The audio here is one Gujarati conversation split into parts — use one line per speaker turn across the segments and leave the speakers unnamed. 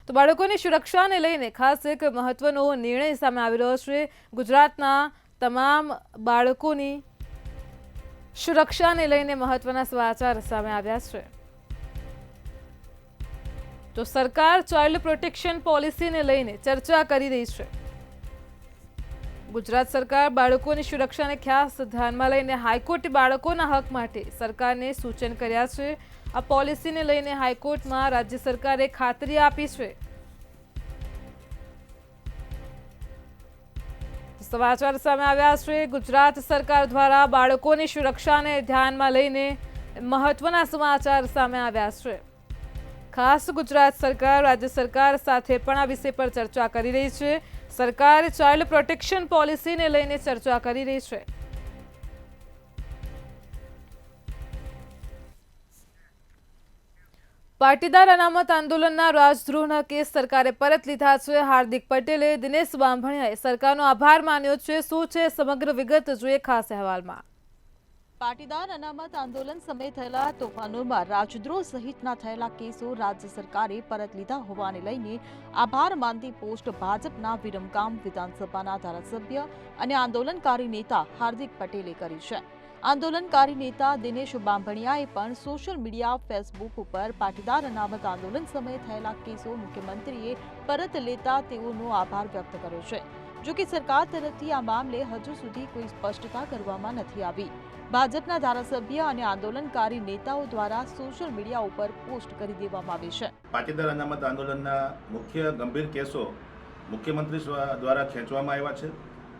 તો બાળકોની સુરક્ષાને લઈને ખાસ એક મહત્વનો નિર્ણય સામે આવી રહ્યો છે। ગુજરાતના તમામ બાળકોની સુરક્ષાને લઈને મહત્વના સમાચાર સામે આવ્યા છે। તો સરકાર ચાઇલ્ડ પ્રોટેક્શન પોલિસીને લઈને ચર્ચા કરી રહી છે। ગુજરાત સરકાર બાળકોની સુરક્ષાને ખાસ ધ્યાનમાં લઈને હાઈકોર્ટે બાળકોના હક માટે સરકારને સૂચન કર્યા છે। આ પોલિસીને લઈને હાઈકોર્ટમાં રાજ્ય સરકારે ખાતરી આપી છે। સમાચાર સામે આવ્યા છે। ગુજરાત સરકાર દ્વારા બાળકોની સુરક્ષાને ધ્યાનમાં લઈને મહત્વના સમાચાર સામે આવ્યા છે। ખાસ ગુજરાત સરકાર રાજ્ય સરકાર સાથે પણ આ વિષય પર ચર્ચા કરી રહી છે। સરકાર ચાઇલ્ડ પ્રોટેક્શન પોલિસીને લઈને ચર્ચા કરી રહી છે। પાટીદાર અનામત આંદોલનના રાજદ્રોહના કેસ સરકારે પરત લીધા છે। હાર્દિક પટેલે દિનેશ બાંભણિયાએ સરકારનો આભાર માન્યો છે। શું છે સમગ્ર વિગત જોઈએ ખાસ અહેવાલમાં।
પાટીદાર અનામત આંદોલન સમયે થયેલા તોફાનોમાં રાજદ્રોહ સહિતના થયેલા કેસો રાજ્ય સરકારે પરત લીધા હોવાને લઈને આભાર માનતી પોસ્ટ ભાજપના વિરમગામ વિધાનસભાના ધારાસભ્ય અને આંદોલનકારી નેતા હાર્દિક પટેલે કરી છે। આંદોલનકારી નેતા દિનેશ બાંભણિયાએ પણ સોશિયલ મીડિયા ફેસબુક ઉપર પાટીદાર અનામત આંદોલન સમયે થયેલા કેસો મુખ્યમંત્રીએ પરત લેતા તેઓનો આભાર વ્યક્ત કર્યો છે। જો કે સરકાર તરફથી આ મામલે હજુ સુધી કોઈ સ્પષ્ટતા કરવામાં નથી આવી। ભાજપના ધારાસભ્ય અને આંદોલનકારી નેતાઓ દ્વારા સોશિયલ મીડિયા ઉપર પોસ્ટ કરી દેવામાં આવી છે।
પાટીદાર અનામત આંદોલનના મુખ્ય ગંભીર કેસો મુખ્યમંત્રી દ્વારા ખેંચવામાં આવ્યા છે,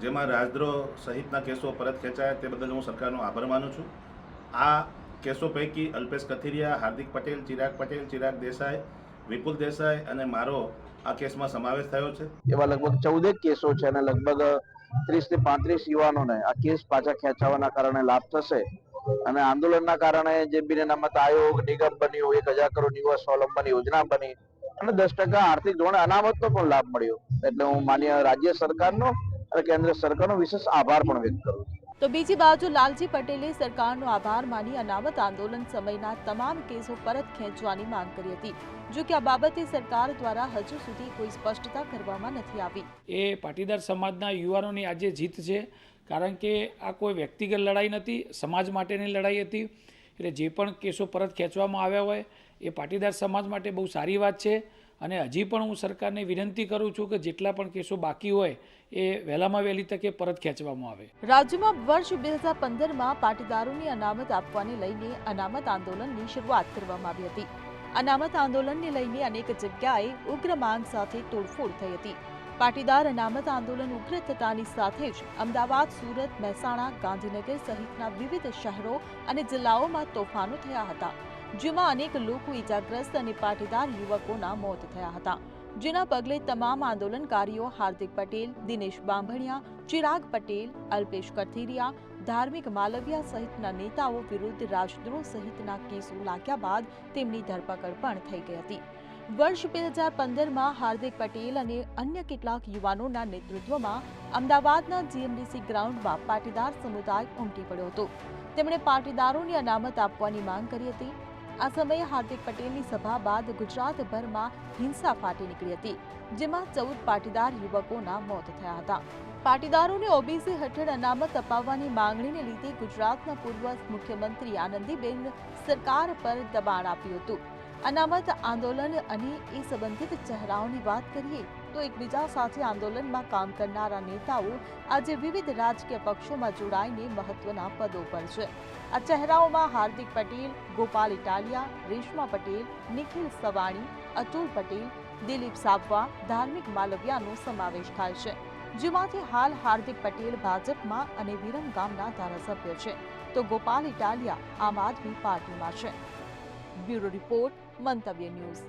જેમાં રાજદ્રોહ સહિતના કેસો પરત ખેંચાયા તે બદલ હું સરકારનો આભાર માનું છું। આ કેસો પૈકી અલ્પેશ કથિરિયા, હાર્દિક પટેલ, ચિરાગ દેસાઈ, વિપુલ દેસાઈ અને મારો આ કેસમાં સમાવેશ થયો છે।
એવા લગભગ 14 કેસો છે અને લગભગ 30 થી 35 યુવાનોને આ કેસ પાછા ખેંચાવાના કારણે લાભ થશે અને આંદોલનના કારણે જે બિન અનામત આયોગ નિગમ બન્યું, 1000 કરોડ યુવા સ્વાવલંબન યોજના બની અને 10% આર્થિક ધોરણે અનામતનો પણ લાભ મળ્યો। એટલે હું માન્ય રાજ્ય સરકારનો અને કેન્દ્ર સરકારનો વિશેષ આભાર પણ વ્યક્ત કરું છું।
તો બીજી બાજુ લાલજી પટેલે સરકારનો આભાર માની અનામત આંદોલન સમયના તમામ કેસો પરત ખેંચવાની માંગ કરી હતી। જો કે આ બાબતે સરકાર દ્વારા હજુ સુધી કોઈ સ્પષ્ટતા કરવામાં નથી આવી।
એ પાટીદાર સમાજના યુવાનોની આજે જીત છે, કારણ કે આ કોઈ વ્યક્તિગત લડાઈ નથી, સમાજ માટેની લડાઈ હતી। એટલે જે પણ કેસો પરત ખેંચવામાં આવ્યા હોય એ પાટીદાર સમાજ માટે બહુ સારી વાત છે અને હજી પણ હું સરકારને વિનંતી કરું છું કે જેટલા પણ કેસો બાકી હોય એ વહેલામાં વહેલી તકે પરત ખેંચવામાં આવે।
રાજ્યમાં વર્ષ 2015માં પાટીદારોની અનામત આપવાને લઈને અનામત આંદોલનની શરૂઆત કરવામાં આવી હતી। અનામત આંદોલનને લઈને અનેક જગ્યાએ ઉગ્ર માંગ સાથે તોડફોડ થઈ હતી। પાટીદાર અનામત આંદોલન ઉગ્ર થતાની સાથે જ અમદાવાદ, સુરત, મહેસાણા, ગાંધીનગર સહિતના વિવિધ શહેરો અને જિલ્લાઓમાં તોફાનો થયા હતા, જેમાં અનેક લોકો ઈજાગ્રસ્ત અને પાટીદાર યુવકોના મોત થયા હતા। જેના પગલે તમામ આંદોલનકારીઓ હાર્દિક પટેલ, દિનેશ બાંભણિયા, ચિરાગ પટેલ, અલ્પેશ કથિરિયા, ધાર્મિક માલવિયા સહિતના નેતાઓ વિરુદ્ધ રાજદ્રોહ સહિતના કેસો લાગ્યા બાદ તેમની ધરપકડ પણ થઈ ગઈ હતી। વર્ષ 2015માં હાર્દિક પટેલ અને અન્ય કેટલાક યુવાનોના નેતૃત્વમાં અમદાવાદના જીએમડીસી ગ્રાઉન્ડમાં પાટીદાર સમુદાય ઉમટી પડ્યો હતો। તેમણે પાટીદારોની અનામત આપવાની માંગ કરી હતી। આ સમયે હાર્દિક પટેલની સભા બાદ ગુજરાતભરમાં હિંસા ફાટી નીકળી હતી, જેમાં 14 પાટીદાર યુવકોના મોત થયા હતા। પાટીદારોને ઓબીસી હેઠળ અનામત અપાવવાની માંગણીને લીધે ગુજરાતના પૂર્વ મુખ્યમંત્રી આનંદીબેન સરકાર પર દબાણ આપ્યું હતું। અનામત આંદોલન અને એ સંબંધિત ચહેરાઓની વાત કરીએ તો એકબીજા સાથે આંદોલનમાં કામ કરનારા નેતાઓ આજે વિવિધ રાજકીય પક્ષોમાં જોડાઈને મહત્વના પદો પર છે। આ ચહેરાઓમાં હાર્દિક પટેલ, ગોપાલ ઇટાલિયા, રેશમા પટેલ, નિખિલ સવાણી, અતુલ પટેલ, દિલીપ સાબવા, ધાર્મિક માલવિયાનો સમાવેશ થાય છે, જેમાંથી હાલ હાર્દિક પટેલ ભાજપમાં અને વિરમગામના ધારાસભ્ય છે, તો ગોપાલ ઇટાલિયા આમ આદમી પાર્ટીમાં છે। બ્યુરો રિપોર્ટ, મંતવ્ય ન્યૂઝ।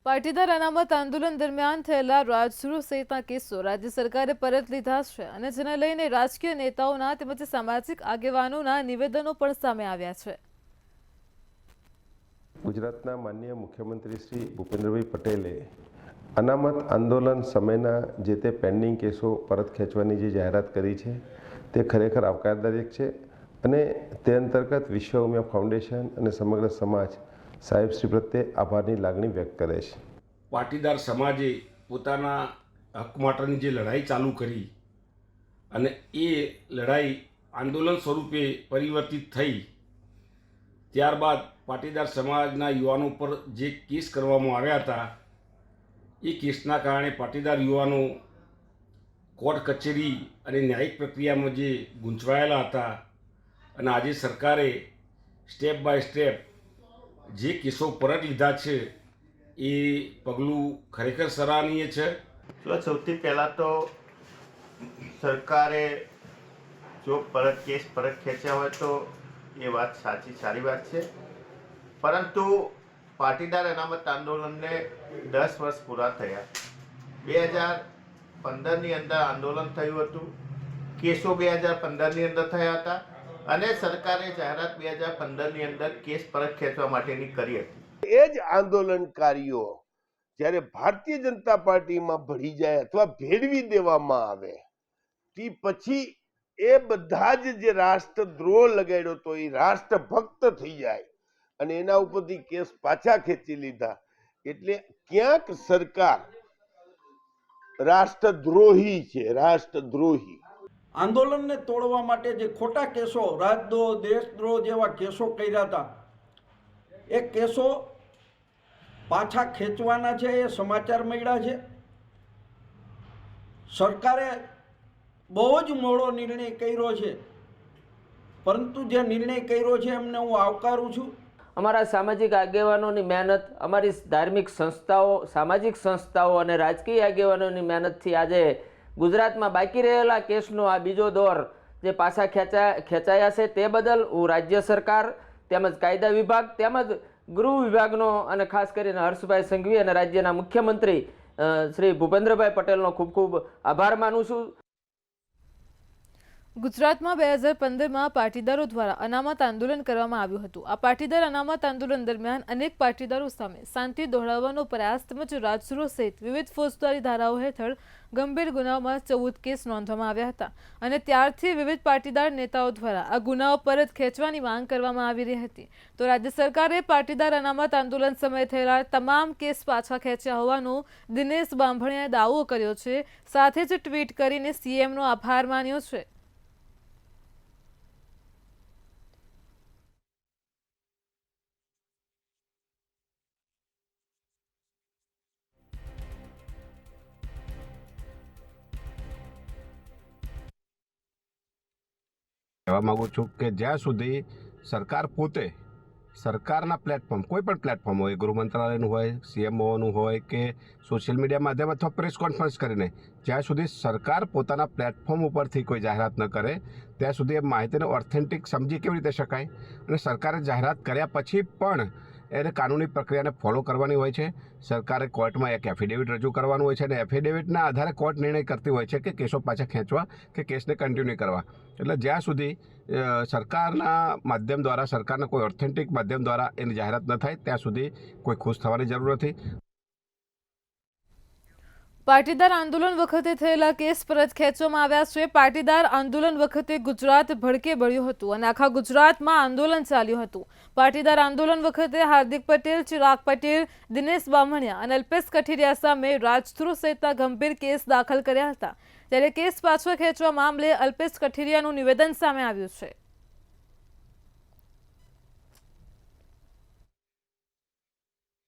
પાટીદાર અનામત આંદોલન દરમિયાન થયેલા રાજદ્રોહ સહિતના કેસો રાજ્ય સરકારે પરત લીધા છે અને જેને લઈને રાજકીય નેતાઓના તેમજ સામાજિક આગેવાનોના નિવેદનો પણ સામે આવ્યા છે।
ગુજરાતના માનનીય મુખ્યમંત્રી શ્રી ભૂપેન્દ્રભાઈ પટેલે અનામત આંદોલન સમયના જે તે પેન્ડિંગ કેસો પરત ખેંચવાની જે જાહેરાત કરી છે તે ખરેખર આવકારદાયક છે અને તે અંતર્ગત વિશ્વ ઉમિયા ફાઉન્ડેશન અને સમગ્ર સમાજ સાહેબશ્રી પ્રત્યે આભારની લાગણી વ્યક્ત કરે છે.
પાટીદાર સમાજે પોતાના હક માટેની જે લડાઈ ચાલુ કરી અને એ લડાઈ આંદોલન સ્વરૂપે પરિવર્તિત થઈ, ત્યારબાદ પાટીદાર સમાજના યુવાનો પર જે કેસ કરવામાં આવ્યા હતા એ કેસના કારણે પાટીદાર યુવાનો કોર્ટ કચેરી અને ન્યાયિક પ્રક્રિયામાં જે ગૂંચવાયેલા હતા અને આજે સરકારે સ્ટેપ બાય સ્ટેપ જે કેસો પરત લીધા છે એ પગલું ખરેખર સરાહનીય છે.
સૌથી પહેલાં તો સરકારે જો કેસ પરત ખેંચ્યા હોય તો એ વાત સારી વાત છે, પરંતુ પાટીદાર અનામત આંદોલનને 10 વર્ષ પૂરા થયા. 2015ની અંદર આંદોલન થયું હતું, કેસો 2015ની અંદર થયા હતા અને સરકારે જાહેરાત 2015ની અંદર કેસ પરત ખેંચવા માટેની કરી હતી.
એ જ આંદોલનકારીઓ જ્યારે ભારતીય જનતા પાર્ટીમાં ભળી જાય અથવા ભેળવી દેવામાં આવે તે પછી એ બધા જ જે રાષ્ટ્રદ્રોહ લગાડ્યો હતો એ રાષ્ટ્રભક્ત થઈ જાય અને એના ઉપરથી કેસ પાછા ખેંચી લીધા. એટલે ક્યાંક સરકાર રાષ્ટ્રદ્રોહી છે, રાષ્ટ્રદ્રોહી.
આંદોલનને તોડવા માટે જે ખોટા કેસો, રાજદ્રોહ, દેશદ્રોહ જેવા કેસો કર્યા હતા, એ કેસો પાછા ખેંચવાના છે એ સમાચાર મળ્યા છે. સરકારે બહુ જ મોડો નિર્ણય કર્યો છે, પરંતુ જે નિર્ણય કર્યો છે એમને હું આવકારું છું.
અમારા સામાજિક આગેવાનોની મહેનત, અમારી ધાર્મિક સંસ્થાઓ, સામાજિક સંસ્થાઓ અને રાજકીય આગેવાનોની મહેનતથી આજે ગુજરાતમાં બાકી રહેલા કેસનો આ બીજો દોર જે પાછા ખેંચાયા છે તે બદલ હું રાજ્ય સરકાર તેમજ કાયદા વિભાગ તેમજ ગૃહ વિભાગનો અને ખાસ કરીને હર્ષભાઈ સંઘવી અને રાજ્યના મુખ્યમંત્રી શ્રી ભૂપેન્દ્રભાઈ પટેલનો ખૂબ ખૂબ આભાર માનું છું.
ગુજરાતમાં 2015માં પાટીદારો દ્વારા અનામત આંદોલન કરવામાં આવ્યું હતું. આ પાટીદાર અનામત આંદોલન દરમિયાન અનેક પાટીદારો સામે શાંતિ દોહડાવવાનો પ્રયાસ તેમજ રાજદ્રોહ સહિત વિવિધ ફોજદારી ધારાઓ હેઠળ ગંભીર ગુનાઓમાં 14 કેસ નોંધવામાં આવ્યા હતા અને ત્યારથી વિવિધ પાટીદાર નેતાઓ દ્વારા આ ગુનાઓ પરત ખેંચવાની માંગ કરવામાં આવી રહી હતી. તો રાજ્ય સરકારે પાટીદાર અનામત આંદોલન સમયે થયેલા તમામ કેસ પાછા ખેંચ્યા હોવાનો દિનેશ બાંભણિયાએ દાવો કર્યો છે. સાથે જ ટ્વીટ કરીને સીએમનો આભાર માન્યો છે.
કહેવા માગું છું કે જ્યાં સુધી સરકાર પોતે સરકારના પ્લેટફોર્મ, કોઈ પણ પ્લેટફોર્મ હોય, ગૃહ મંત્રાલયનું હોય, સીએમઓનું હોય કે સોશિયલ મીડિયા માધ્યમ અથવા પ્રેસ કોન્ફરન્સ કરીને, જ્યાં સુધી સરકાર પોતાના પ્લેટફોર્મ ઉપરથી કોઈ જાહેરાત ન કરે ત્યાં સુધી એ માહિતીને ઓથેન્ટિક સમજી કેવી રીતે શકાય. અને સરકારે જાહેરાત કર્યા પછી પણ એને કાનૂની પ્રક્રિયાને ફોલો કરવાની હોય છે. સરકારે કોર્ટમાં એક એફિડેવિટ રજૂ કરવાનું હોય છે અને એફિડેવિટના આધારે કોર્ટ નિર્ણય કરતી હોય છે કે કેસો પાછા ખેંચવા કે કેસને કન્ટિન્યુ કરવા. એટલે જ્યાં સુધી સરકારના માધ્યમ દ્વારા, સરકારના કોઈ ઓથેન્ટિક માધ્યમ દ્વારા એની જાહેરાત ન થાય ત્યાં સુધી કોઈ ખુશ થવાની જરૂર નથી.
પાટીદાર આંદોલન વખતે થયેલા કેસ પરત ખેંચવામાં આવ્યા છે. પાટીદાર આંદોલન વખતે ગુજરાત ભડકે બળ્યું હતું અને આખા ગુજરાતમાં આંદોલન ચાલ્યું હતું. પાટીદાર આંદોલન વખતે હાર્દિક પટેલ, ચિરાગ પટેલ, દિનેશ બામણિયા અને અલ્પેશ કઠિરિયા સામે રાજદ્રોહ સહિતના ગંભીર કેસ દાખલ કર્યા હતા. ત્યારે કેસ પાછો ખેંચવા મામલે અલ્પેશ કઠિરિયાનું નિવેદન સામે આવ્યું છે.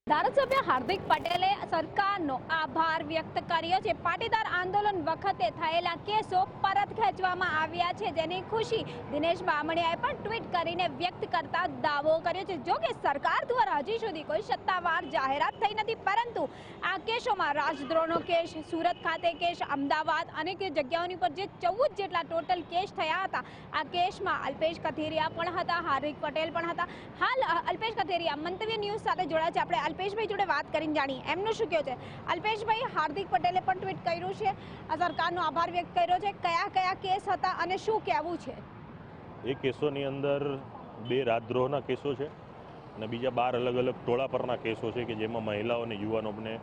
ધારાસભ્ય હાર્દિક પટેલે સરકારનો આભાર વ્યક્ત કર્યો છે. પાટીદાર આંદોલન વખતે થયેલા કેસો પરત ખેંચવામાં આવ્યા છે, જેની ખુશી દિનેશ બામણિયાએ પણ ટ્વીટ કરીને વ્યક્ત કરતા દાવો કર્યો છે. જો કે સરકાર દ્વારા હજી સુધી કોઈ સત્તાવાર જાહેરાત થઈ નથી, પરંતુ આ કેસોમાં રાજદ્રોહનો કેસ, સુરત ખાતે કેસ, અમદાવાદ અનેક જગ્યાઓની પર જે 14 જેટલા ટોટલ કેસ થયા હતા. આ કેસમાં અલ્પેશ કથિરિયા પણ હતા, હાર્દિક પટેલ પણ હતા. હાલ અલ્પેશ કથિરિયા મંતવ્ય ન્યૂઝ સાથે જોડાયા છે. આપણે અલ્પેશભાઈ જોડે વાત કરીને જાણીએ એમનું શું કહ્યું છે. અલ્પેશભાઈ, હાર્દિક પટેલે પણ ટ્વીટ કર્યું છે, આ સરકારનો આભાર વ્યક્ત કર્યો છે. કયા કયા કેસ હતા અને શું કહેવું છે?
એ કેસોની અંદર 2 રાજદ્રોહના કેસો છે અને બીજા 12 અલગ અલગ ટોળા પરના કેસો છે કે જેમાં મહિલાઓ અને યુવાનોને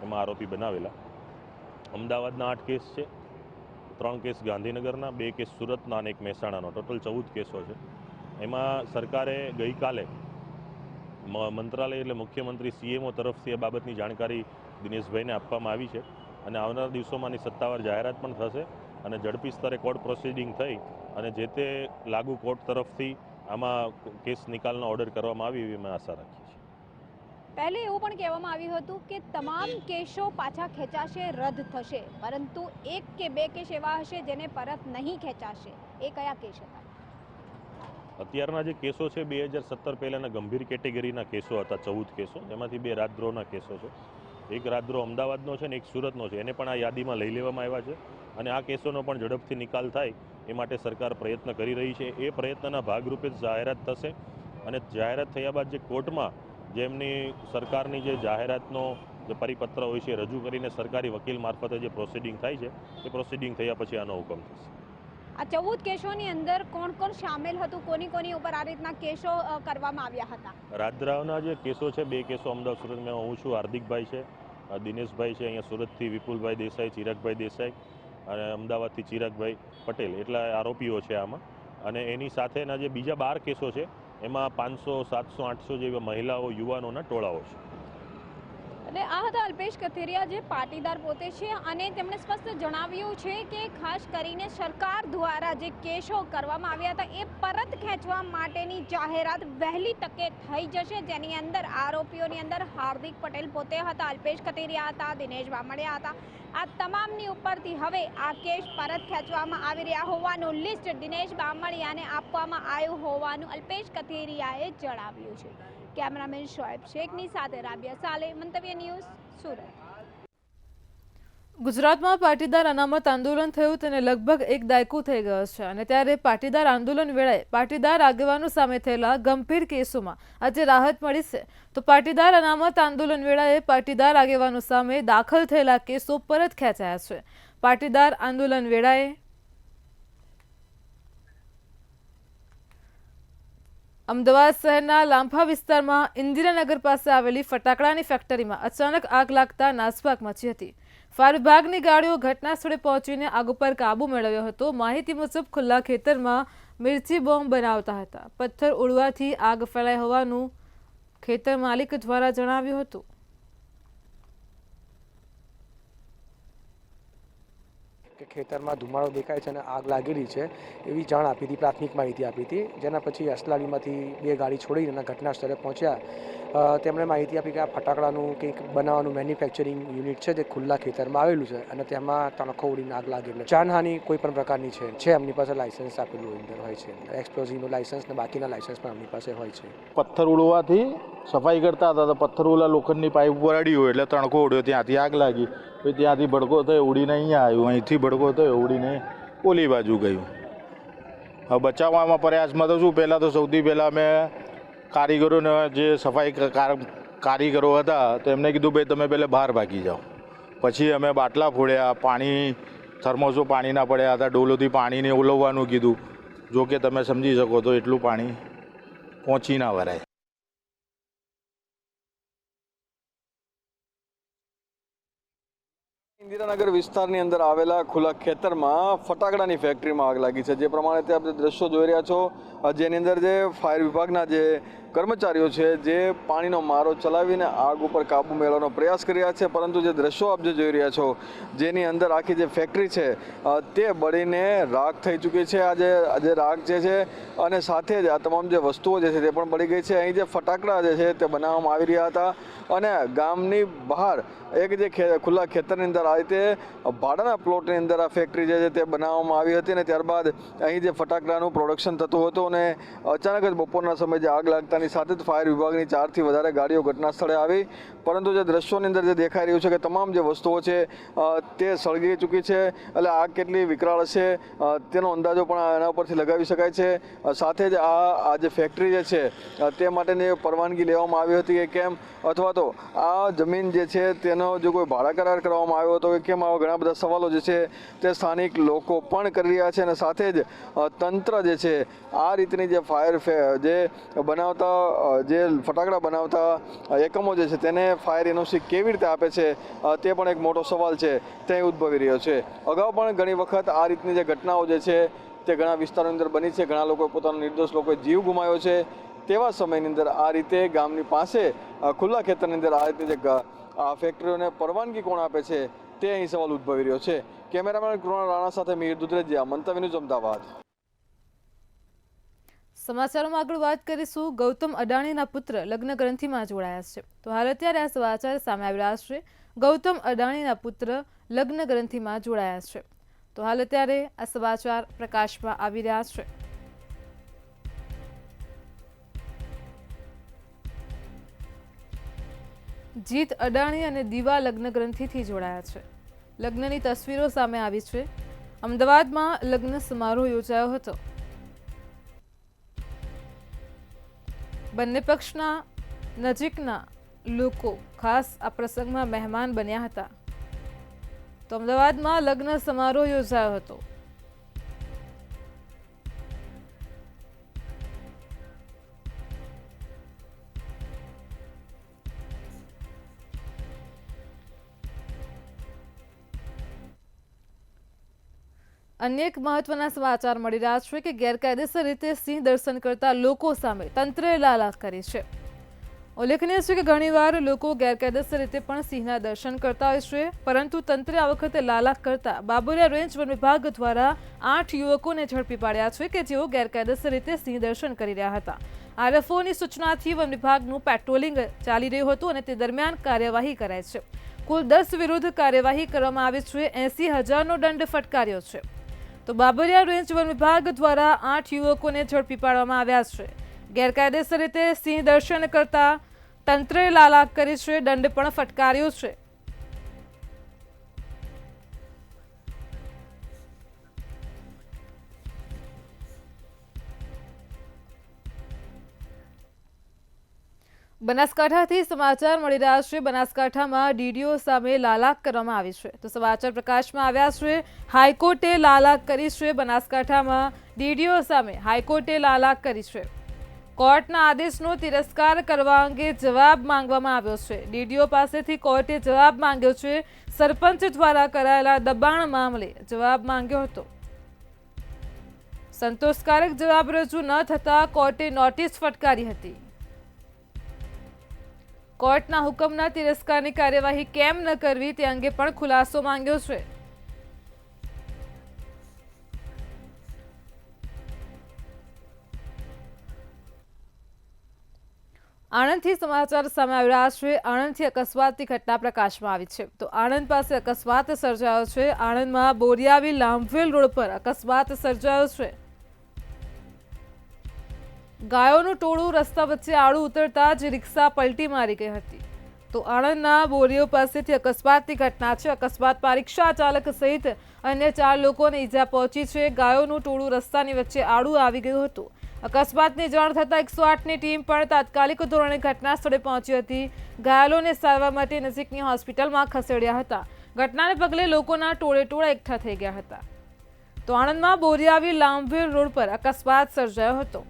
એમાં આરોપી બનાવેલા. અમદાવાદના 8 કેસ છે, 3 કેસ ગાંધીનગરના, 2 કેસ સુરતના અને 1 મહેસાણાનો, ટોટલ 14 કેસો છે. એમાં સરકારે ગઈકાલે મંત્રાલય એટલે મુખ્યમંત્રી CMO તરફથી આ બાબતની જાણકારી દિનેશભાઈને આપવામાં આવી છે અને આવનારા દિવસોમાંની સત્તાવાર જાહેરાત પણ થશે અને ઝડપી સ્તરે કોર્ટ પ્રોસિડિંગ થઈ અને જે તે લાગુ કોર્ટ તરફથી આમાં કેસ નિકાલનો ઓર્ડર કરવામાં આવી એવી અમે આશા રાખીએ છીએ.
પહેલે એવું પણ કહેવામાં આવ્યું હતું કે તમામ કેસો પાછા ખેંચાશે, રદ થશે, પરંતુ એક કે બે કેસ એવા હશે જેને પરત નહીં ખેંચાશે. એ કયા કેસ હતા?
અત્યારના જે કેસો છે 2017 પહેલાંના ગંભીર કેટેગરીના કેસો હતા, 14 કેસો, જેમાંથી 2 રાજદ્રોહના કેસો છે. એક રાજદ્રોહ અમદાવાદનો છે ને એક સુરતનો છે, એને પણ આ યાદીમાં લઈ લેવામાં આવ્યા છે અને આ કેસોનો પણ ઝડપથી નિકાલ થાય એ માટે સરકાર પ્રયત્ન કરી રહી છે. એ પ્રયત્નના ભાગરૂપે જાહેરાત થશે અને જાહેરાત થયા બાદ જે કોર્ટમાં જેમની સરકારની જે જાહેરાતનો જે પરિપત્ર હોય છે રજૂ કરીને સરકારી વકીલ મારફતે જે પ્રોસિડિંગ થાય છે એ પ્રોસિડિંગ થયા પછી આનો હુકમ થશે.
આ 14 કેસોની અંદર કોણ કોણ સામેલ હતું? કોની ઉપર આ રીતના કેસો કરવામાં આવ્યા હતા?
રાજદ્રોહના જે કેસો છે 2 કેસો અમદાવાદ સુરતમાં હું છું, હાર્દિકભાઈ છે, દિનેશભાઈ છે, અહીંયા સુરતથી વિપુલભાઈ દેસાઈ, ચિરાગભાઈ દેસાઈ અને અમદાવાદથી ચિરાગભાઈ પટેલ, એટલા આરોપીઓ છે આમાં. અને એની સાથેના જે બીજા 12 કેસો છે એમાં 500, 700, 800 જેવા મહિલાઓ, યુવાનોના ટોળાઓ છે.
એટલે આ હતા અલ્પેશ કથિરિયા, જે પાટીદાર પોતે છે અને તેમણે સ્પષ્ટ જણાવ્યું છે કે ખાસ કરીને સરકાર દ્વારા જે કેસો કરવામાં આવ્યા હતા એ પરત ખેંચવા માટેની જાહેરાત વહેલી તકે થઈ જશે, જેની અંદર આરોપીઓની અંદર હાર્દિક પટેલ પોતે હતા, અલ્પેશ કથિરિયા હતા, દિનેશ બામણિયા હતા. આ તમામની ઉપરથી હવે આ કેસ પરત ખેંચવામાં આવી રહ્યા હોવાનું લિસ્ટ દિનેશ બામણિયાને આપવામાં આવ્યું હોવાનું અલ્પેશ કથિરિયાએ જણાવ્યું છે. કેમેરામેન શોએબ શેખની સાથે રાબિયા સાલે, મંતવ્ય ન્યૂઝ, સુરત.
ગુજરાતમાં પાટીદાર અનામત આંદોલન થયું તેને લગભગ 1 દાયકો થઈ ગયો છે અને ત્યારે પાટીદાર આંદોલન વેળાએ પાટીદાર આગેવાનો સામે થયેલા ગંભીર કેસોમાં આજે રાહત મળી છે. તો પાટીદાર અનામત આંદોલન વેળાએ પાટીદાર આગેવાનો સામે દાખલ થયેલા કેસો પરત ખેંચાયા છે. પાટીદાર આંદોલન વેળાએ અમદાવાદ શહેરના લાંભા વિસ્તારમાં ઇન્દિરાનગર પાસે આવેલી ફટાકડાની ફેક્ટરીમાં અચાનક આગ લાગતા નાસભાગ મચી હતી. ફાયર વિભાગની ગાડીઓ ઘટના સ્થળે પહોંચીને આગ ઉપર કાબુ મેળવ્યો હતો. માહિતી મુજબ ખુલ્લા ખેતરમાં મિર્ચી બોમ્બ બનાવતા હતા. પથ્થર ઉડવાથી આગ ફેલાઈ હોવાનું ખેતર માલિક દ્વારા જણાવ્યું હતું.
કે ખેતરમાં ધુમાડો દેખાય છે અને આગ લાગેલી છે એવી જાણ આપી હતી, પ્રાથમિક માહિતી આપી હતી. જેના પછી અસલાલીમાંથી 2 ગાડી છોડીને ઘટના સ્થળે પહોંચ્યા. તેમણે માહિતી આપી કે આ ફટાકડાનું કંઈક બનાવવાનું મેન્યુફેક્ચરિંગ યુનિટ છે જે ખુલ્લા ખેતરમાં આવેલું છે અને તેમાં તણખો ઉડીને આગ લાગેલી. જાનહાનિ કોઈ પણ પ્રકારની છે એમની પાસે લાયસન્સ આપેલું અંદર હોય છે, એક્સપ્લોઝિવનું લાયસન્સ ને બાકીના લાયસન્સ પણ એમની પાસે હોય છે.
પથ્થર ઉડવાથી સફાઈ કરતા હતા તો પથ્થર ઓલા લોખંડની પાઇપ પર અડી હોય એટલે તણખો ઉડ્યો, ત્યાંથી આગ લાગી. પછી ત્યાંથી ભડકો થયો ઉડીને અહીંયા આવ્યું, અહીંથી ભડકો થયો ઉડીને ઓલી બાજુ ગયું. હવે બચાવવામાં પ્રયાસમાં તો શું, પહેલાં તો સૌથી પહેલાં અમે કારીગરોને જે સફાઈ કારીગરો હતા તો એમને કીધું ભાઈ તમે પહેલાં બહાર ભાગી જાઓ. પછી અમે બાટલા ફોડ્યા, પાણી થર્મોસો પાણીના પડ્યા હતા, ડોલોથી પાણીને ઓલવવાનું કીધું. જો કે તમે સમજી શકો તો એટલું પાણી પહોંચી ના વરાય.
ઇન્દિરાનગર વિસ્તારની અંદર આવેલા ખુલ્લા ખેતરમાં ફટાકડાની ફેક્ટરીમાં આગ લાગી છે. જે પ્રમાણે તે આપણે દ્રશ્યો જોઈ રહ્યા છો, જેની અંદર જે ફાયર વિભાગના જે કર્મચારીઓ છે જે પાણીનો મારો ચલાવીને આગ ઉપર કાબુ મેળવવાનો પ્રયાસ કરી રહ્યા છે. પરંતુ જે દ્રશ્યો આપ જે જોઈ રહ્યા છો, જેની અંદર આખી જે ફેક્ટરી છે તે બળીને રાખ થઈ ચૂકી છે. આજે રાખ જે છે અને સાથે જ આ તમામ જે વસ્તુઓ જે છે તે પણ બળી ગઈ છે. અહીં જે ફટાકડા જે છે તે બનાવવામાં આવી રહ્યા હતા અને ગામની બહાર એક જે ખુલ્લા ખેતરની અંદર આ રીતે ભાડાના પ્લોટની અંદર આ ફેક્ટરી જે છે તે બનાવવામાં આવી હતી અને ત્યારબાદ અહીં જે ફટાકડાનું પ્રોડક્શન થતું હતું અને અચાનક જ બપોરના સમયે જે આગ લાગતાની સાથે જ ફાયર વિભાગની 4થી વધારે ગાડીઓ ઘટના સ્થળે આવી. પરંતુ જે દ્રશ્યોની અંદર જે દેખાઈ રહ્યું છે કે તમામ જે વસ્તુઓ છે તે સળગી ચૂકી છે. એટલે આગ કેટલી વિકરાળ હશે તેનો અંદાજો પણ એના ઉપરથી લગાવી શકાય છે. સાથે જ આ જે ફેક્ટરી જે છે તે માટેની પરવાનગી લેવામાં આવી હતી કે કેમ, અથવા તો આ જમીન જે છે તેનો જો કોઈ ભાડા કરાર કરવામાં આવ્યો હતો કે કેમ, આવા ઘણા બધા સવાલો જે છે તે સ્થાનિક લોકો પણ કરી રહ્યા છે. અને સાથે જ તંત્ર જે છે આ રીતની જે ફાયર જે બનાવતા જે ફટાકડા બનાવતા એકમો જે છે તેને ફાયર એનઓસી કેવી રીતે આપે છે તે પણ એક મોટો સવાલ છે તે ઉદ્ભવી રહ્યો છે. અગાઉ પણ ઘણી વખત આ રીતની જે ઘટનાઓ જે છે તે ઘણા વિસ્તારોની અંદર બની છે. ઘણા લોકો પોતાનો નિર્દોષ લોકોએ જીવ ગુમાવ્યો છે. તેવા સમયની અંદર આ રીતે ગામની પાસે ખુલ્લા ખેતરની અંદર આ રીતે જે આ ફેક્ટરીઓને પરવાનગી કોણ આપે છે તે અહીં સવાલ ઉદ્ભવી રહ્યો છે. કેમેરામેન કૃણાલ રાણા સાથે મિહિર દુધરેજિયા, મંતવ્ય ન્યૂઝ, અમદાવાદ.
સમાચારોમાં આગળ વાત કરીશું. ગૌતમ અડાણીના પુત્ર લગ્ન ગ્રંથિમાં જોડાયા છે. તો હાલ અત્યારે આ સમાચાર સામે આવી રહ્યા છે. ગૌતમ અડાણીના પુત્ર લગ્ન ગ્રંથિમાં જોડાયા છે. તો હાલ અત્યારે આ સમાચાર પ્રકાશમાં આવી રહ્યા છે. જીત અડાણી અને દીવા લગ્ન ગ્રંથિથી જોડાયા છે. લગ્નની તસવીરો સામે આવી છે. અમદાવાદમાં લગ્ન સમારોહ યોજાયો હતો. બંને પક્ષના નજીકના લોકો ખાસ આ પ્રસંગમાં મહેમાન બન્યા હતા. તો અમદાવાદમાં લગ્ન સમારોહ યોજાયો હતો. અન્ય એક મહત્વના સમાચાર મળી રહ્યા છે કે ગેરકાયદેસર રીતે સિંહ દર્શન કરતા લોકો સામે તંત્રએ લાલાક કરી છે. ઉલ્લેખનીય છે કે ઘણીવાર લોકો ગેરકાયદેસર રીતે પણ સિંહના દર્શન કરતા હોય છે, પરંતુ તંત્રે આ વખતે લાલાક કરતા બાબરિયા રેન્જ વન વિભાગ દ્વારા 8 યુવકોને ઝડપી પાડ્યા છે કે જેઓ ગેરકાયદેસર રીતે સિંહ દર્શન કરી રહ્યા હતા. આરએફઓની સૂચનાથી વન વિભાગનું પેટ્રોલિંગ ચાલી રહ્યું હતું અને તે દરમિયાન કાર્યવાહી કરાઈ છે. કુલ 10 વિરુદ્ધ કાર્યવાહી કરવામાં આવી છે. 80,000નો દંડ ફટકાર્યો છે. તો બાબરિયા રેન્જ વન વિભાગ દ્વારા 8 યુવકોને ઝડપી પાડવામાં આવ્યા છે. ગેરકાયદેસર રીતે સિંહ દર્શન કરતા તંત્રે લાલાક કરી છે, દંડ પણ ફટકાર્યો છે. બનાસકાંઠાથી સમાચાર મળી રહ્યા છે. બનાસકાંઠામાં ડીડીઓ સામે લાલાક કરવામાં આવી છે. તો સમાચાર પ્રકાશમાં આવ્યા છે. હાઈકોર્ટે લાલાક કરી છે. બનાસકાંઠામાં ડીડીઓ સામે હાઈકોર્ટે લાલાક કરી છે. કોર્ટના આદેશનો તિરસ્કાર કરવા અંગે જવાબ માંગવામાં આવ્યો છે. ડીડીઓ પાસેથી કોર્ટે જવાબ માંગ્યો છે. સરપંચ દ્વારા કરાયેલા દબાણ મામલે જવાબ માંગ્યો હતો. સંતોષકારક જવાબ રજૂ ન થતા કોર્ટે નોટિસ ફટકારી હતી. કોર્ટના હુકમના તિરસ્કારની કાર્યવાહી કેમ ન કરવી તે અંગે પણ ખુલાસો માંગ્યો છે. આણંદથી સમાચાર સામે આવી રહ્યા છે. આણંદથી અકસ્માતની ઘટના પ્રકાશમાં આવી છે. તો આણંદ પાસે અકસ્માત સર્જાયો છે. આણંદમાં બોરિયાવી લાંભવેલ રોડ પર અકસ્માત સર્જાયો છે. ગાયોનું ટોળું રસ્તા વચ્ચે આડું ઉતરતા જ રિક્ષા પલટી મારી ગઈ હતી. તો આણંદના બોરીઓ પાસેથી અકસ્માતની ઘટના છે. અકસ્માતમાં રિક્ષા ચાલક સહિત અન્ય 4 લોકોને ઈજા પહોંચી છે. ગાયોનું ટોળું રસ્તાની વચ્ચે આડું આવી ગયું હતું. અકસ્માતની જાણ થતાં 108ની ટીમ પણ તાત્કાલિક ધોરણે ઘટના સ્થળે પહોંચી હતી. ઘાયલોને સારવાર માટે નજીકની હોસ્પિટલમાં ખસેડ્યા હતા. ઘટનાને પગલે લોકોના ટોળેટોળા એકઠા થઈ ગયા હતા. તો આણંદમાં બોરિયાવી લાંભવેલ રોડ પર અકસ્માત સર્જાયો હતો.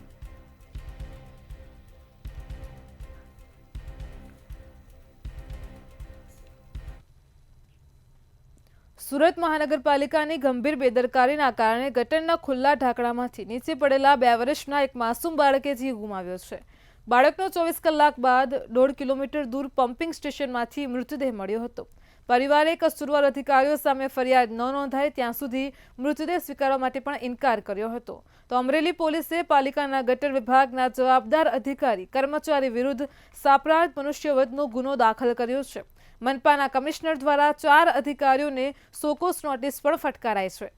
સુરત મહાનગરપાલિકાની ગંભીર બેદરકારીના કારણે ગટરના ખુલ્લા ઢાંકણામાંથી નીચે પડેલા 2 વર્ષના એક માસૂમ બાળકે જીવ ગુમાવ્યો છે. બાળકનો 24 કલાક બાદ 1.5 કિલોમીટર દૂર પમ્પિંગ સ્ટેશનમાંથી મૃતદેહ મળ્યો હતો. પરિવારે કસૂરવાર અધિકારીઓ સામે ફરિયાદ ન નોંધાય ત્યાં સુધી મૃતદેહ સ્વીકારવા માટે પણ ઇનકાર કર્યો હતો. તો અમરેલી પોલીસે પાલિકાના ગટર વિભાગના જવાબદાર અધિકારી કર્મચારી વિરુદ્ધ સાપરાધ મનુષ્યવધનો ગુનો દાખલ કર્યો છે. મનપાના કમિશનર દ્વારા 4 અધિકારીઓને સોકોસ નોટિસ પણ ફટકારાઈ છે.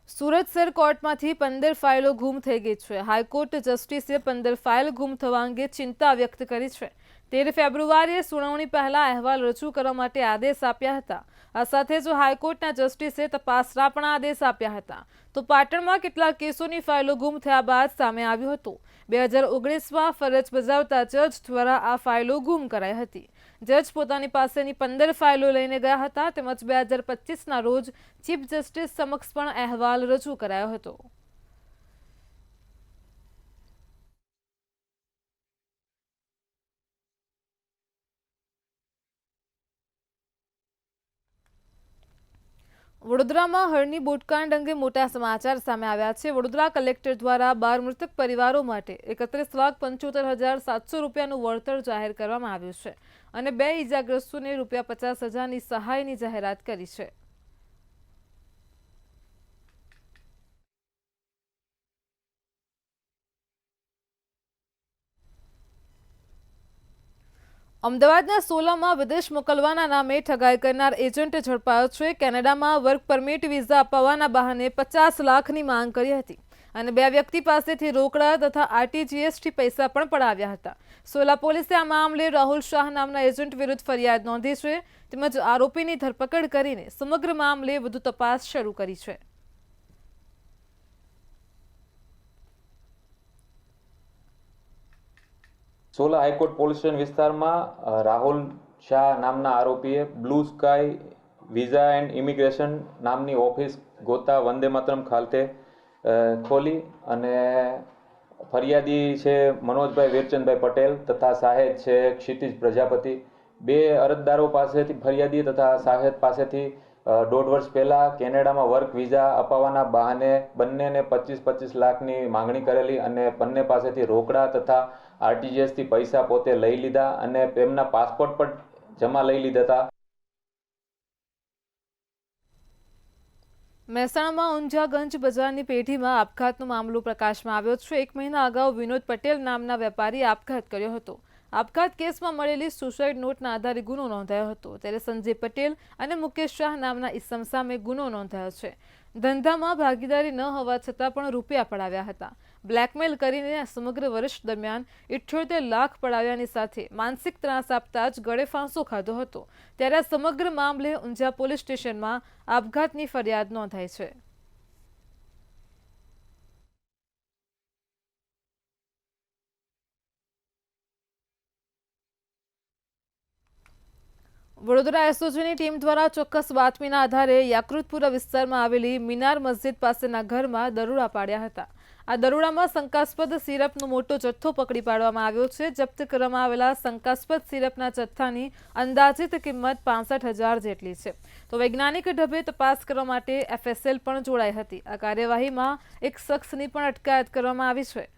સુરત સર કોર્ટમાંથી 15 ફાઇલો ગુમ થઈ ગઈ છે. હાઈકોર્ટ જસ્ટિસે 15 ફાઇલ ગુમ થવા અંગે ચિંતા વ્યક્ત કરી છે. 13 ફેબ્રુઆરીએ સુનાવણી પહેલા અહેવાલ રજૂ કરવા માટે આદેશ આપ્યા હતા. આ સાથે જ હાઈકોર્ટના જસ્ટિસે તપાસના પણ આદેશ આપ્યા હતા. તો પાટણમાં કેટલાક કેસોની ફાઇલો ગુમ થયા બાદ સામે આવ્યું હતું. 2019માં ફરજ બજાવતા જજ દ્વારા આ ફાઇલો ગુમ કરાઈ હતી. જજ પોતાની પાસેની 15 ફાઇલો લઈને ગયા હતા. તેમજ 2025ના રોજ ચીફ જસ્ટિસ સમક્ષ પણ અહેવાલ રજૂ કરાયો હતો. વડોદરામાં હળની બોટકાંડ અંગે મોટા સમાચાર સામે આવ્યા છે. વડોદરા કલેક્ટર દ્વારા 12 મૃતક પરિવારો માટે 31,75,700 રૂપિયાનું વળતર જાહેર કરવામાં આવ્યું છે અને 2 ઇજાગ્રસ્તોને ₹50,000ની સહાયની જાહેરાત કરી છે. અમદાવાદના સોલામાં વિદેશ મોકલવાના નામે ઠગાઈ કરનાર એજન્ટ ઝડપાયો છે. કેનેડામાં વર્ક પરમિટ વિઝા અપાવવાના બહાને 50 લાખની માંગ કરી હતી અને 2 વ્યક્તિ પાસેથી રોકડા તથા RTGSથી પૈસા પણ પડાવ્યા હતા. સોલા પોલીસે આ મામલે રાહુલ શાહ નામના એજન્ટ વિરુદ્ધ ફરિયાદ નોંધી છે તેમજ આરોપીની ધરપકડ કરીને સમગ્ર મામલે વધુ તપાસ શરૂ કરી છે.
સોલા હાઈકોર્ટ પોલીસ સ્ટેશન વિસ્તારમાં રાહુલ શાહ નામના આરોપીએ blue sky visa and immigration નામની ઓફિસ ગોતા વંદે માતરમ ખાતે ખોલી અને ફરિયાદી છે મનોજભાઈ વીરચંદભાઈ પટેલ તથા સાહેદ છે ક્ષિતિજ પ્રજાપતિ. 2 અરજદારો પાસેથી ફરિયાદી તથા સાહેદ પાસેથી 1.5 વર્ષ પહેલાં કેનેડામાં વર્ક વિઝા અપાવવાના બહાને બંનેને 25 લાખની માંગણી કરેલી અને બંને પાસેથી રોકડા તથા RTGSથી પૈસા પોતે લઈ લીધા અને તેમના પાસપોર્ટ પણ જમા લઈ લીધા હતા.
મહેસાણામાં ઊંઝાગંજ બજારની પેઢીમાં આપઘાતનો મામલો પ્રકાશમાં આવ્યો છે. 1 મહિના અગાઉ વિનોદ પટેલ નામના વેપારીએ આપઘાત કર્યો હતો. આપઘાત કેસમાં મળેલી સુસાઇડ નોટના આધારે ગુનો નોંધાયો હતો. ત્યારે સંજય પટેલ અને મુકેશ શાહ નામના ઇસમ સામે ગુનો નોંધાયો છે. ધંધામાં ભાગીદારી ન હોવા છતાં પણ રૂપિયા પડાવ્યા હતા. બ્લેકમેલ કરીને સમગ્ર વર્ષ દરમિયાન 78 લાખ પડાવ્યાની સાથે માનસિક ત્રાસ આપતા જ ગળે ફાંસો ખાધો હતો. ત્યારે આ સમગ્ર મામલે ઊંઝા પોલીસ સ્ટેશનમાં આપઘાતની ફરિયાદ નોંધાઈ છે. વડોદરા એસઓજીની ટીમ દ્વારા ચોક્કસ બાતમીના આધારે યાકૃતપુરા વિસ્તારમાં આવેલી મિનાર મસ્જિદ પાસેના ઘરમાં દરોડા પાડ્યા હતા. આ દરોડામાં શંકાસ્પદ સિરપનો મોટો જથ્થો પકડી પાડવામાં આવ્યો છે. જપ્ત કરવામાં આવેલા શંકાસ્પદ સિરપના જથ્થાની અંદાજિત કિંમત 65,000 જેટલી છે. તો વૈજ્ઞાનિક ઢબે તપાસ કરવા માટે FSL પણ જોડાઈ હતી. આ કાર્યવાહીમાં એક શખ્સની પણ અટકાયત કરવામાં આવી છે.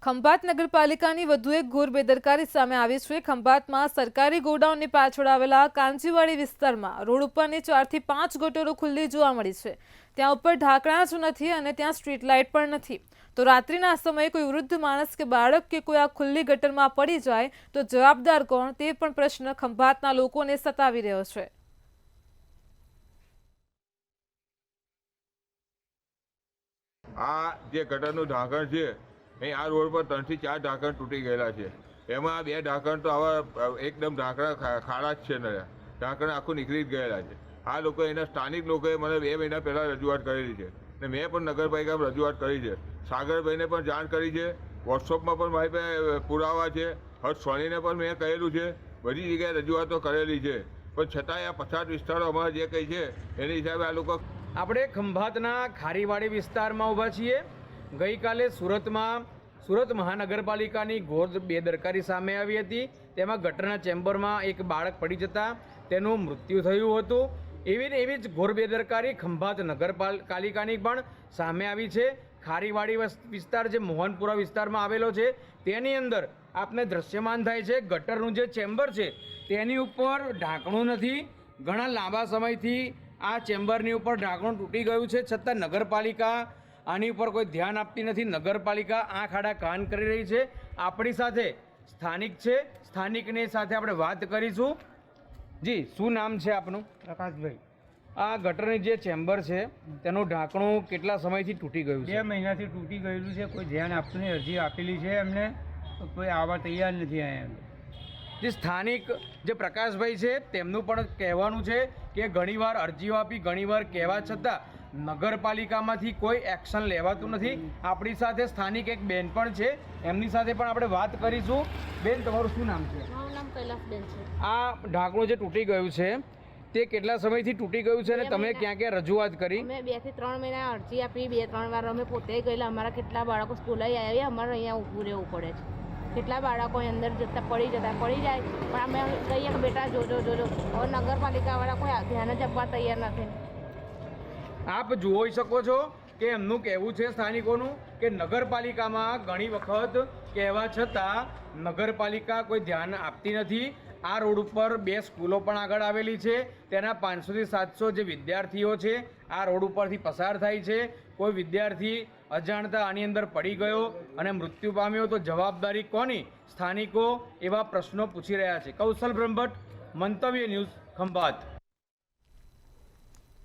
ખંભાત નગરપાલિકાની વધુ એક ઘોર બેદરકારી સામે આવી છે. ખંભાતમાં સરકારી ગોડાઉનની પાછળ આવેલા કાંજીવાડી વિસ્તારમાં રોડ ઉપરની 4 થી 5 ગટરો ખુલ્લી જોવા મળી છે. ત્યાં ઉપર ઢાંકણા જ નથી અને ત્યાં સ્ટ્રીટ લાઇટ પણ નથી. તો રાત્રિના સમયે કોઈ વૃદ્ધ માણસ કે બાળક કે કોઈ આ ખુલ્લી ગટરમાં પડી જાય તો જવાબદાર કોણ, તે પણ પ્રશ્ન ખંભાતના લોકોને સતાવી રહ્યો છે.
આ જે ગટરનું ઢાંકણ છે અહીં આ રોડ પર 3 થી 4 ઢાંકણ તૂટી ગયેલા છે. એમાં 2 ઢાંકણ તો આવા એકદમ ઢાંકણા ખાડા જ છે ને ઢાંકણ આખું નીકળી જ ગયેલા છે. આ લોકો એના સ્થાનિક લોકોએ મને 2 મહિના પહેલાં રજૂઆત કરેલી છે ને મેં પણ નગરપાલિકામાં રજૂઆત કરી છે. સાગરભાઈને પણ જાણ કરી છે. વોટ્સઅપમાં પણ મારી પાસે પુરાવા છે. હર્ષ સોનીને પણ મેં કહેલું છે. બધી જગ્યાએ રજૂઆતો કરેલી છે પણ છતાંય આ પછાત વિસ્તારો અમારે જે કંઈ છે એની હિસાબે આ લોકો.
આપણે ખંભાતના ખારીવાડી વિસ્તારમાં ઊભા છીએ. ગઈકાલે સુરત મહાનગરપાલિકાની ઘોર બેદરકારી સામે આવી હતી. તેમાં ગટરના ચેમ્બરમાં એક બાળક પડી જતાં તેનું મૃત્યુ થયું હતું. એવી જ ઘોર બેદરકારી ખંભાત નગરપાલિકાની પણ સામે આવી છે. ખારીવાડી વિસ્તાર જે મોહનપુરા વિસ્તારમાં આવેલો છે તેની અંદર આપને દ્રશ્યમાન થાય છે ગટરનું જે ચેમ્બર છે તેની ઉપર ઢાંકણું નથી. ઘણા લાંબા સમયથી આ ચેમ્બરની ઉપર ઢાંકણું તૂટી ગયું છે છતાં નગરપાલિકા આની ઉપર કોઈ ધ્યાન આપતી નથી. નગરપાલિકા આંખ આડા કાન કરી રહી છે. આપણી સાથે સ્થાનિક છે, સ્થાનિકની સાથે આપણે વાત કરીશું. જી, શું નામ છે આપનું?
પ્રકાશભાઈ.
આ ગટરની જે ચેમ્બર છે તેનું ઢાંકણું કેટલા સમયથી તૂટી ગયું છે?
2 મહિનાથી તૂટી ગયેલું છે. કોઈ ધ્યાન આપતું નહીં. અરજી આપેલી છે એમને, કોઈ આવવા તૈયાર નથી અહીંયા.
જે સ્થાનિક જે પ્રકાશભાઈ છે તેમનું પણ કહેવાનું છે કે ઘણીવાર અરજીઓ આપી, ઘણીવાર કહેવા છતાં નગરપાલિકામાંથી કોઈ એક્શન લેવાતું નથી. આપણી સાથે સ્થાનિક એક બેન પણ છે, એમની સાથે પણ આપણે વાત કરીશું. બેન, તમારું શું નામ છે?
મારું નામ કૈલાસબેન છે.
આ ઢાંકણું જે તૂટી ગયું છે તે કેટલા સમયથી તૂટી ગયું છે અને તમે ક્યાં ક્યાં રજૂઆત કરી?
અમે 2 થી 3 મહિના અરજી આપી, 2-3 વાર અમે પોતે ગયેલા. અમારા કેટલા બાળકો સ્કૂલે આવ્યા, અમારે અહીંયા ઊભું રહેવું પડે છે. કેટલા બાળકો અંદર જતા પડી જાય, પણ અમે કહીએ કે બેટા જોજો. હવે નગરપાલિકાવાળા કોઈ ધ્યાન જ આપવા તૈયાર નથી.
આપ જોઈ શકો છો કે એમનું કહેવું છે સ્થાનિકોનું કે નગરપાલિકામાં ઘણી વખત કહેવા છતાં નગરપાલિકા કોઈ ધ્યાન આપતી નથી. આ રોડ ઉપર 2 સ્કૂલો પણ આગળ આવેલી છે. તેના 500 થી 700 જે વિદ્યાર્થીઓ છે આ રોડ ઉપરથી પસાર થાય છે. કોઈ વિદ્યાર્થી અજાણતા આની અંદર પડી ગયો અને મૃત્યુ પામ્યો તો જવાબદારી કોની? સ્થાનિકો એવા પ્રશ્નો પૂછી રહ્યા છે. કૌશલ બ્રહ્મભટ્ટ, મંતવ્ય ન્યૂઝ, ખંભાત.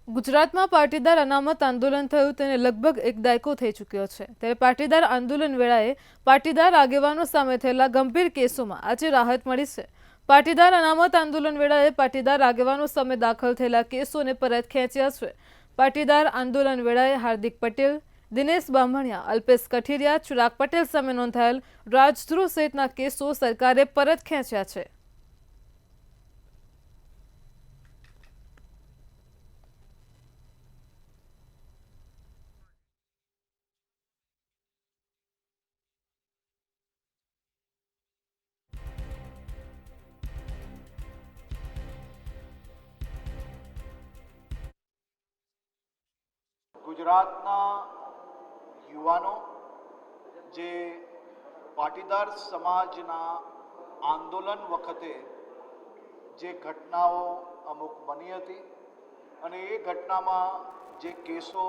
ગુજરાતમાં પાટીદાર અનામત આંદોલન થયું તેને લગભગ 1 દાયકો થઈ ચૂક્યો છે. ત્યારે પાટીદાર આંદોલન વેળાએ પાટીદાર આગેવાનો સામે થયેલા ગંભીર કેસોમાં આજે રાહત મળી છે. પાટીદાર અનામત આંદોલન વેળાએ પાટીદાર આગેવાનો સામે દાખલ થયેલા કેસોને પરત ખેંચ્યા છે. પાટીદાર આંદોલન વેળાએ હાર્દિક પટેલ, દિનેશ બામણિયા, અલ્પેશ કઠીરિયા, ચિરાગ પટેલ સામે નોંધાયેલ રાજદ્રોહ સહિતના કેસો સરકારે પરત ખેંચ્યા છે.
ગુજરાતના યુવાનો જે પાટીદાર સમાજના આંદોલન વખતે જે ઘટનાઓ અમુક બની હતી અને એ ઘટનામાં જે કેસો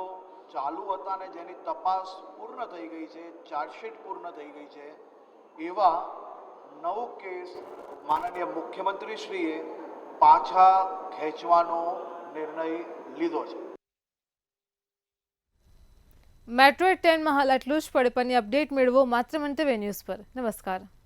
ચાલુ હતા ને જેની તપાસ પૂર્ણ થઈ ગઈ છે, ચાર્જશીટ પૂર્ણ થઈ ગઈ છે, એવા 9 કેસ માનનીય મુખ્યમંત્રીશ્રીએ પાછા ખેંચવાનો નિર્ણય લીધો છે.
મેટ્રો 10 માં હાલ આટલું જ. પડે પણની અપડેટ મેળવો માત્ર મંતવ્ય ન્યૂઝ પર. નમસ્કાર.